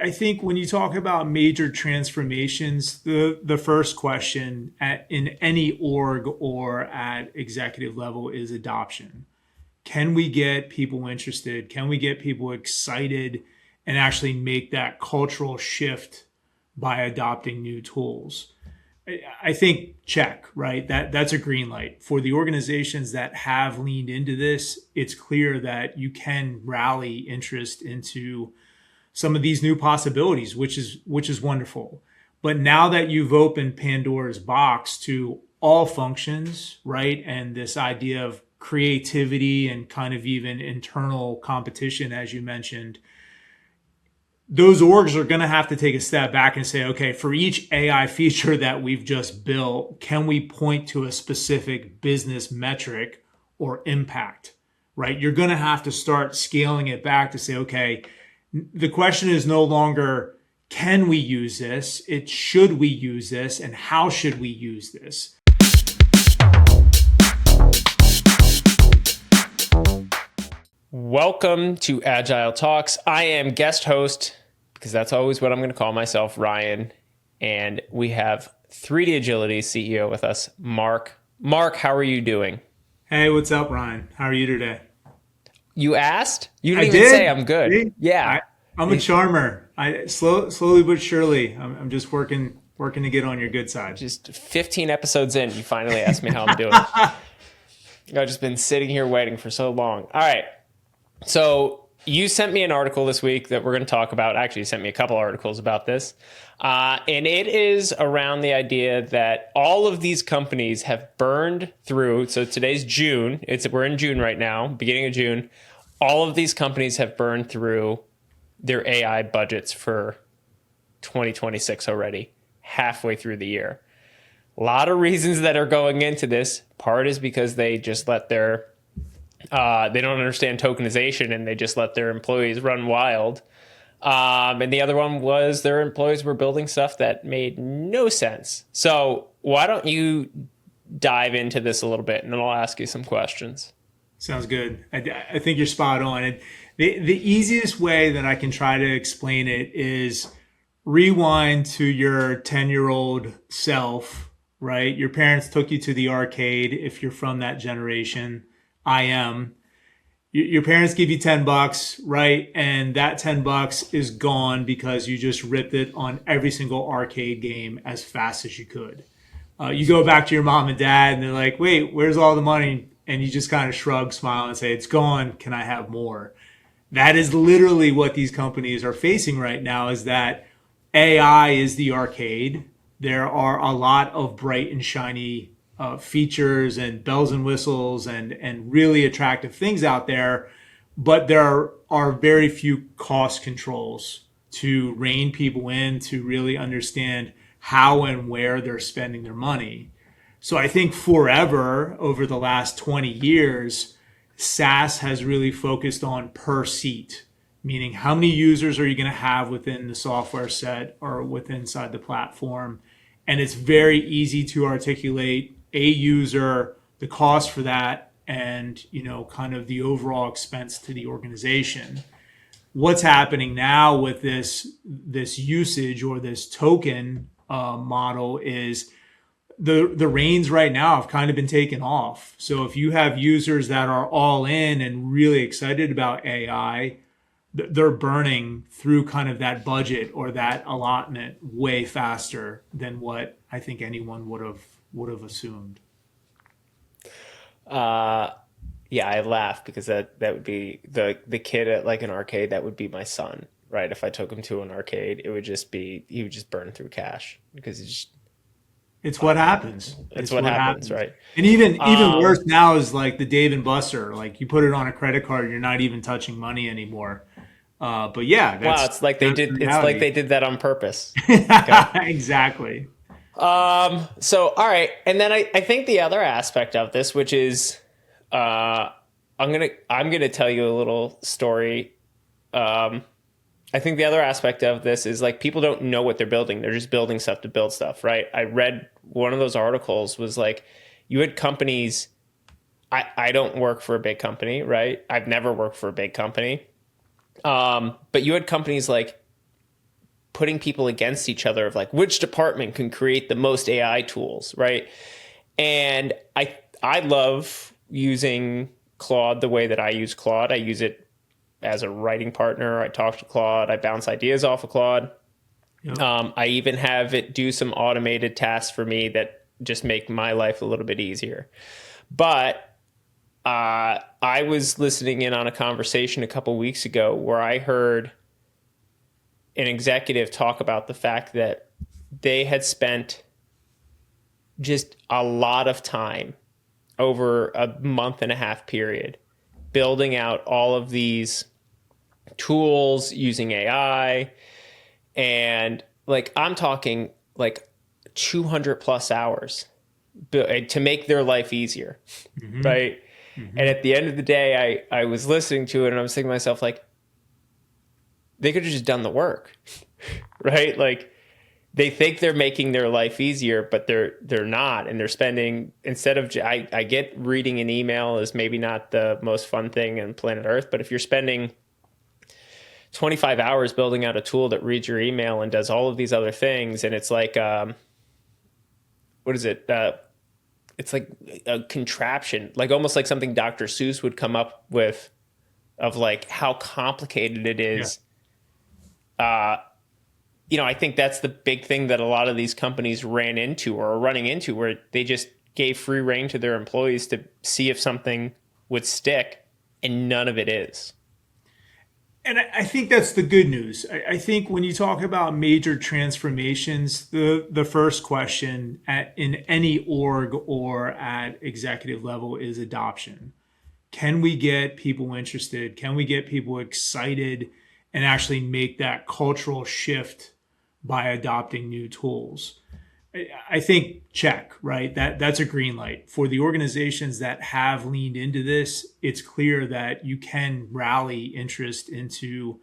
I think when you talk about major transformations, the first question in any org or at executive level is adoption. Can we get people interested? Can we get people excited and actually make that cultural shift by adopting new tools? I think check, right? That's a green light. For the organizations that have leaned into this, it's clear that you can rally interest into some of these new possibilities, which is wonderful. But now that you've opened Pandora's box to all functions, right? And this idea of creativity and kind of even internal competition, as you mentioned, those orgs are going to have to take a step back and say, okay, for each AI feature that we've just built, can we point to a specific business metric or impact, right? You're going to have to start scaling it back to say, okay, the question is no longer, can we use this? It's should we use this, and how should we use this? Welcome to Agile Talks. I am guest host, because that's always what I'm going to call myself, Ryan. And we have 3D Agility CEO with us, Mark. Mark, how are you doing? Hey, what's up, Ryan? How are you today? You asked? You didn't even say I'm good. See? Yeah. I'm a charmer. Slowly but surely, I'm just working to get on your good side. Just 15 episodes in, you finally asked me how I'm doing. I've just been sitting here waiting for so long. All right. So you sent me an article this week that we're going to talk about. Actually, you sent me a couple articles about this. And it is around the idea that all of these companies have burned through. So today's June. We're in June right now, beginning of June. All of these companies have burned through their AI budgets for 2026 already, halfway through the year. A lot of reasons that are going into this. Part is because they just let their they don't understand tokenization and they just let their employees run wild. And the other one was their employees were building stuff that made no sense. So why don't you dive into this a little bit and then I'll ask you some questions. Sounds good. I think you're spot on. And the easiest way that I can try to explain it is rewind to your 10-year-old self, right? Your parents took you to the arcade if you're from that generation. I am. Your parents give you $10, right? And that $10 is gone because you just ripped it on every single arcade game as fast as you could. You go back to your mom and dad and they're like, wait, where's all the money? And you just kind of shrug, smile, and say, it's gone. Can I have more? That is literally what these companies are facing right now, is that AI is the arcade. There are a lot of bright and shiny features and bells and whistles and really attractive things out there, but there are very few cost controls to rein people in to really understand how and where they're spending their money. So I think forever, over the last 20 years, SaaS has really focused on per seat, meaning how many users are you going to have within the software set or inside the platform. And it's very easy to articulate a user, the cost for that, and kind of the overall expense to the organization. What's happening now with this usage or this token model is the reins right now have kind of been taken off. So if you have users that are all in and really excited about AI, they're burning through kind of that budget or that allotment way faster than what I think anyone would have assumed. Yeah, I laugh because that would be the kid at like an arcade. That would be my son, right? If I took him to an arcade, he would just burn through cash because it's what happens. It's what happens, right? And even worse now is like the Dave and Buster. Like you put it on a credit card, you're not even touching money anymore. But yeah, it's like they did. It's like they did that on purpose. Okay. Exactly. So all right, and then I think the other aspect of this, which is, I'm gonna tell you a little story. I think the other aspect of this is like people don't know what they're building. They're just building stuff to build stuff, right? I read one of those articles was like you had companies. I don't work for a big company, right? I've never worked for a big company. But you had companies like putting people against each other of like which department can create the most AI tools, right? And I love using Claude the way that I use Claude. I use it as a writing partner. I talk to Claude. I bounce ideas off of Claude. Yep. I even have it do some automated tasks for me that just make my life a little bit easier. But I was listening in on a conversation a couple weeks ago where I heard an executive talk about the fact that they had spent just a lot of time over a month and a half period building out all of these tools using AI. And like, I'm talking like 200 plus hours to make their life easier. Mm-hmm. Right. Mm-hmm. And at the end of the day, I was listening to it and I was thinking to myself, like, they could have just done the work, right? Like, they think they're making their life easier, but they're not. And they're spending, instead of, I get reading an email is maybe not the most fun thing on planet Earth, but if you're spending 25 hours building out a tool that reads your email and does all of these other things, and it's like, what is it? It's like a contraption, like almost like something Dr. Seuss would come up with of like how complicated it is. Yeah. I think that's the big thing that a lot of these companies ran into or are running into, where they just gave free rein to their employees to see if something would stick, and none of it is. And I think that's the good news. I think when you talk about major transformations, the first question in any org or at executive level is adoption. Can we get people interested? Can we get people excited and actually make that cultural shift by adopting new tools? I think check, right? That's a green light. For the organizations that have leaned into this, it's clear that you can rally interest into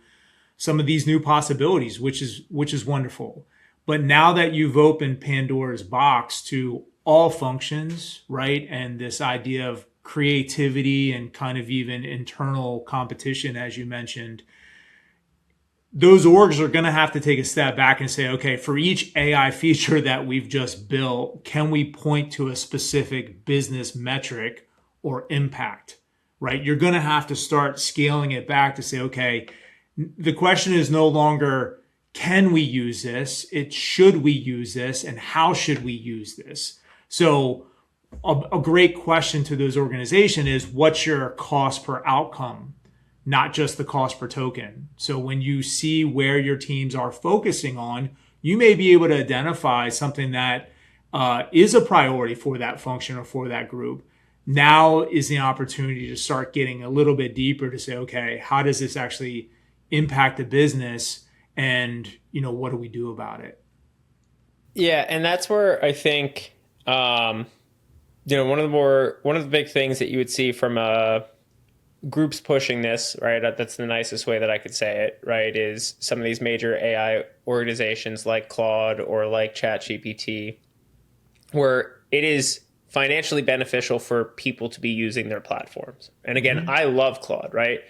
some of these new possibilities, which is wonderful. But now that you've opened Pandora's box to all functions, right? And this idea of creativity and kind of even internal competition, as you mentioned, those orgs are going to have to take a step back and say, okay, for each AI feature that we've just built, can we point to a specific business metric or impact, right? You're going to have to start scaling it back to say, okay, the question is no longer, can we use this? It's should we use this, and how should we use this? So a great question to those organizations is, what's your cost per outcome? Not just the cost per token. So when you see where your teams are focusing on, you may be able to identify something that is a priority for that function or for that group. Now is the opportunity to start getting a little bit deeper to say, okay, how does this actually impact the business? And, what do we do about it? Yeah. And that's where I think, one of the big things that you would see from groups pushing this, right? That's the nicest way that I could say it, right? Is some of these major AI organizations like Claude or like ChatGPT, where it is financially beneficial for people to be using their platforms. And again, I love Claude, right?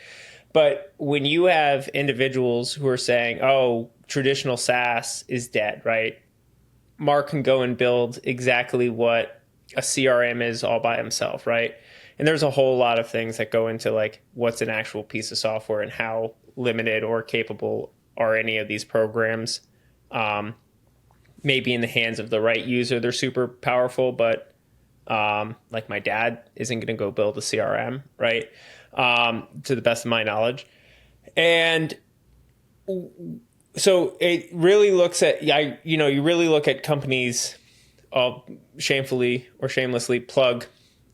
But when you have individuals who are saying, oh, traditional SaaS is dead, right? Mark can go and build exactly what a CRM is all by himself, right? And there's a whole lot of things that go into like what's an actual piece of software and how limited or capable are any of these programs. Maybe in the hands of the right user, they're super powerful, but like my dad isn't going to go build a CRM, right? To the best of my knowledge. And so it really looks at, you really look at companies, shamefully or shamelessly plug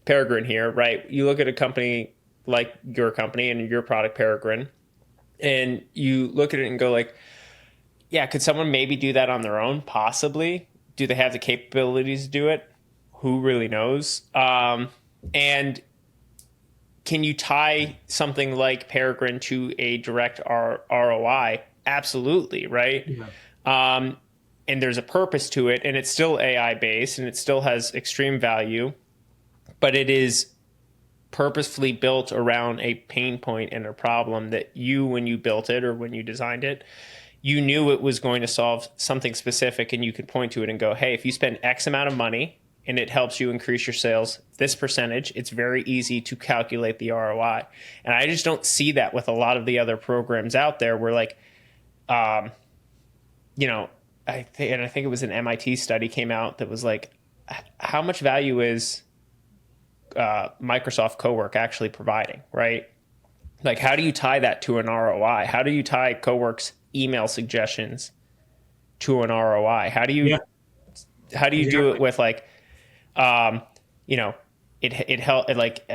Peregrine here, right? You look at a company like your company and your product Peregrine, and you look at it and go like, yeah, could someone maybe do that on their own? Possibly. Do they have the capabilities to do it? Who really knows? And can you tie something like Peregrine to a direct ROI? Absolutely, right? Yeah. And there's a purpose to it, and it's still AI based, and it still has extreme value, but it is purposefully built around a pain point and a problem that you, when you built it or when you designed it, you knew it was going to solve something specific, and you could point to it and go, hey, if you spend X amount of money and it helps you increase your sales this percentage, it's very easy to calculate the ROI. And I just don't see that with a lot of the other programs out there where like, you know, I think it was an MIT study came out that was like, how much value is Microsoft Cowork actually providing, right? Like, how do you tie that to an ROI? How do you tie Cowork's email suggestions to an ROI? How do you do it with like, you know, it help like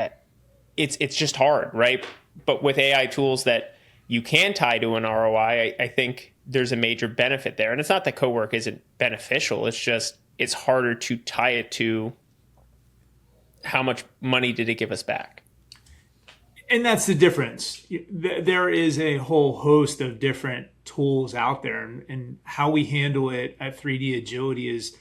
it's just hard, right? But with AI tools that you can tie to an ROI, I think there's a major benefit there. And it's not that Cowork isn't beneficial. It's just it's harder to tie it to how much money did it give us back. And that's the difference. There is a whole host of different tools out there, and how we handle it at 3D Agility is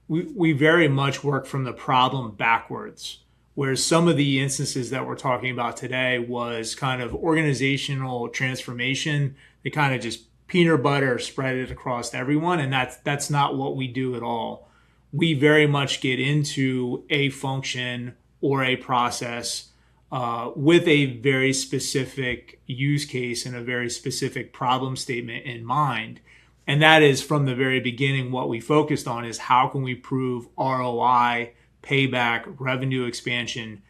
we very much work from the problem backwards, whereas some of the instances that we're talking about today was kind of organizational transformation. They kind of just peanut butter spread it across everyone, and that's not what we do at all. We very much get into a function or a process with a very specific use case and a very specific problem statement in mind. And that is from the very beginning, what we focused on is how can we prove ROI, payback, revenue expansion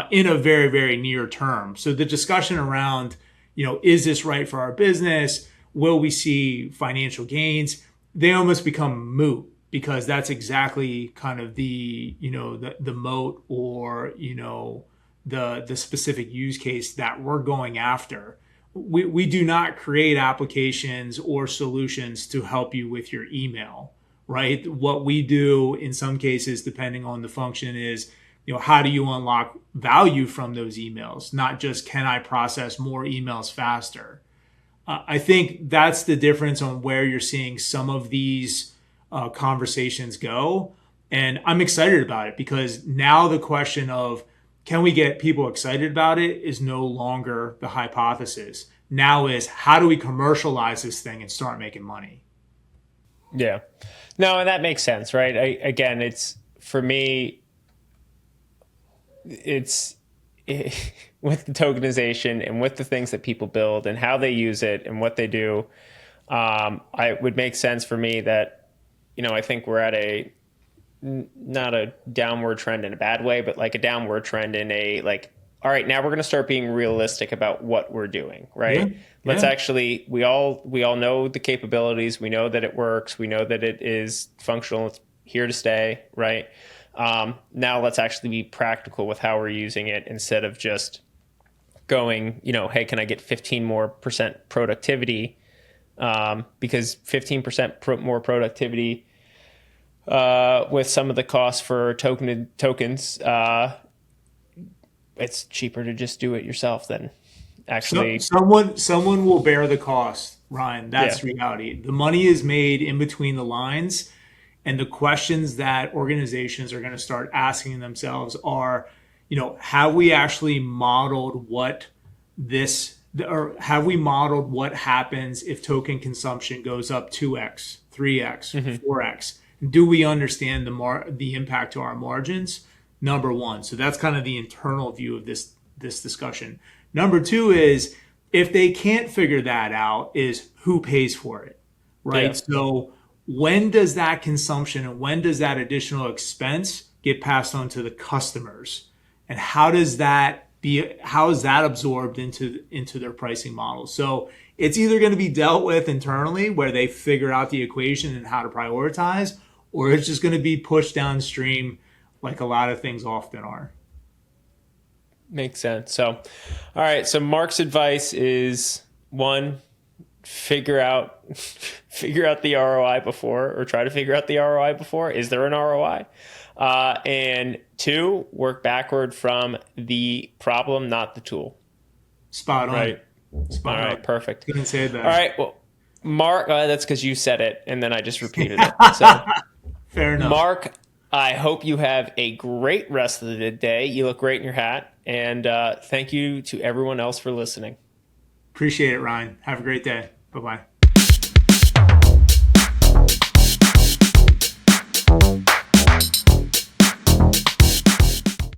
in a very, very near term. So the discussion around, you know, is this right for our business? Will we see financial gains? They almost become moot, because that's exactly kind of the, you know, the moat or, you know, the specific use case that we're going after. We do not create applications or solutions to help you with your email, right? What we do in some cases, depending on the function, is, you know, how do you unlock value from those emails? Not just, can I process more emails faster? I think that's the difference on where you're seeing some of these conversations go. And I'm excited about it, because now the question of, can we get people excited about it, is no longer the hypothesis. Now is, how do we commercialize this thing and start making money? Yeah. No, and that makes sense, right? Again, it's, for me, it's with the tokenization and with the things that people build and how they use it and what they do, it would make sense for me that, you know, I think we're at not a downward trend in a bad way, but like a downward trend in a, like, all right, now we're going to start being realistic about what we're doing, right? Yeah. Let's actually, we all know the capabilities. We know that it works. We know that it is functional. It's here to stay, right? Now let's actually be practical with how we're using it, instead of just going, you know, hey, can I get 15% more productivity? Because 15% more productivity with some of the costs for tokens, it's cheaper to just do it yourself than actually. Someone will bear the cost, Ryan. That's reality. The money is made in between the lines, and the questions that organizations are going to start asking themselves are, you know, have we actually modeled what happens if token consumption goes up 2x, 3x, 4x? Do we understand the impact to our margins? Number one. So that's kind of the internal view of this discussion. Number two is, if they can't figure that out, is who pays for it, right? Yeah. So when does that consumption and when does that additional expense get passed on to the customers? And how is that absorbed into their pricing model? So it's either going to be dealt with internally, where they figure out the equation and how to prioritize, or it's just going to be pushed downstream, like a lot of things often are. Makes sense. So, all right. So Mark's advice is, one, figure out the ROI before, or try to figure out the ROI before. Is there an ROI? And two, work backward from the problem, not the tool. Spot on. Right. Spot all right. on. Perfect. Couldn't say that. All right. Well, Mark, that's because you said it, and then I just repeated it. So, fair enough. Mark, I hope you have a great rest of the day. You look great in your hat. And thank you to everyone else for listening. Appreciate it, Ryan. Have a great day. Bye-bye.